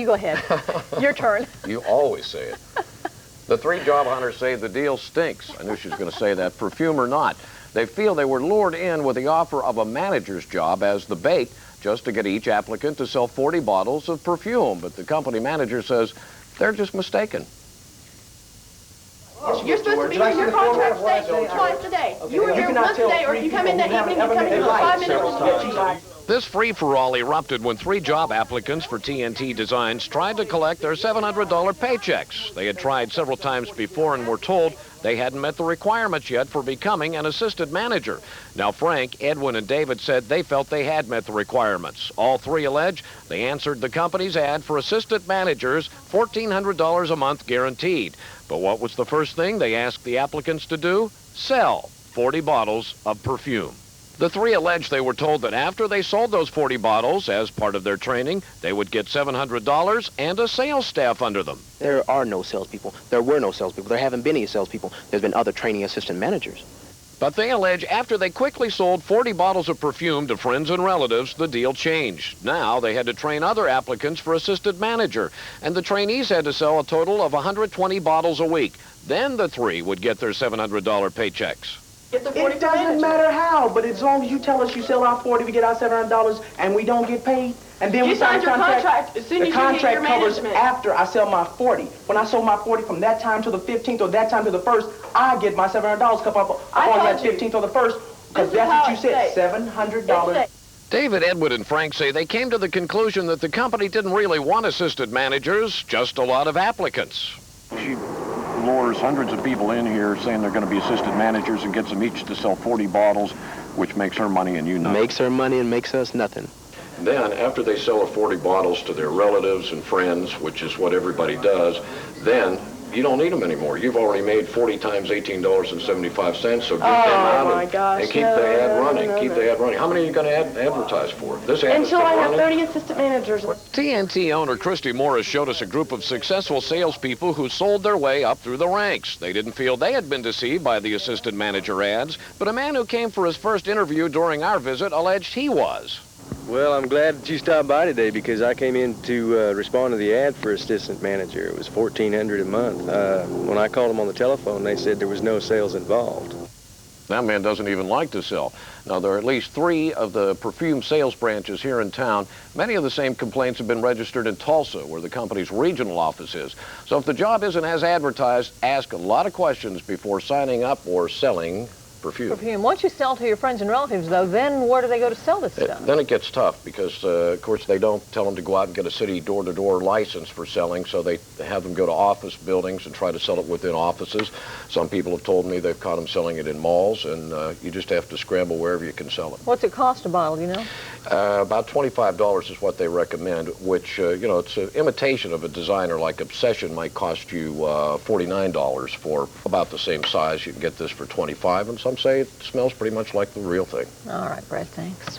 You go ahead. Your turn. You always say it. The three job hunters say the deal stinks. I knew she was going to say that, perfume or not. They feel they were lured in with the offer of a manager's job as the bait just to get each applicant to sell 40 bottles of perfume. But the company manager says they're just mistaken. You're supposed to be here. Your contract states twice a day. You were here once a day, or you come in that evening, you come in for 5 minutes. This free-for-all erupted when 3 job applicants for TNT Designs tried to collect their $700 paychecks. They had tried several times before and were told they hadn't met the requirements yet for becoming an assistant manager. Now, Frank, Edwin, and David said they felt they had met the requirements. All 3 allege they answered the company's ad for assistant managers, $1,400 a month guaranteed. But what was the first thing they asked the applicants to do? Sell 40 bottles of perfume. The 3 allege they were told that after they sold those 40 bottles, as part of their training, they would get $700 and a sales staff under them. There are no salespeople. There were no salespeople. There haven't been any salespeople. There's been other training assistant managers. But they allege after they quickly sold 40 bottles of perfume to friends and relatives, the deal changed. Now they had to train other applicants for assistant manager, and the trainees had to sell a total of 120 bottles a week. Then the 3 would get their $700 paychecks. Get the 40 It doesn't matter how, but as long as you tell us you sell our 40, we get our $700, and we don't get paid, and then You we sign signed your contract as soon as the you hit contract your covers management. after I sell my 40. When I sold my 40 from that time to the 15th or that time to the 1st, I get my $700 come up on that 15th or the 1st, because that's what you said, $700. David, Edwin, and Frank say they came to the conclusion that the company didn't really want assistant managers, just a lot of applicants. She lures hundreds of people in here saying they're going to be assistant managers and gets them each to sell 40 bottles, which makes her money and you nothing. Makes her money and makes us nothing. Then, after they sell the 40 bottles to their relatives and friends, which is what everybody does, then you don't need them anymore. You've already made 40 times $18.75, so get them out and keep the ad running. Keep the ad running. How many are you going to advertise for? This ad Until I have 30 assistant managers. TNT owner Christy Morris showed us a group of successful salespeople who sold their way up through the ranks. They didn't feel they had been deceived by the assistant manager ads, but a man who came for his first interview during our visit alleged he was. Well, I'm glad that you stopped by today because I came in to respond to the ad for assistant manager. It was $1,400 a month. When I called them on the telephone, they said there was no sales involved. That man doesn't even like to sell. Now, there are at least 3 of the perfume sales branches here in town. Many of the same complaints have been registered in Tulsa, where the company's regional office is. So if the job isn't as advertised, ask a lot of questions before signing up or selling perfume. Once you sell to your friends and relatives, though, then where do they go to sell this stuff? Then it gets tough because, of course, they don't tell them to go out and get a city door-to-door license for selling, so they have them go to office buildings and try to sell it within offices. Some people have told me they've caught them selling it in malls, and you just have to scramble wherever you can sell it. What's it cost a bottle, do you know? About $25 is what they recommend, which, you know, it's an imitation of a designer like Obsession might cost you $49 for about the same size. You can get this for $25, and some say it smells pretty much like the real thing. All right, Brett, thanks.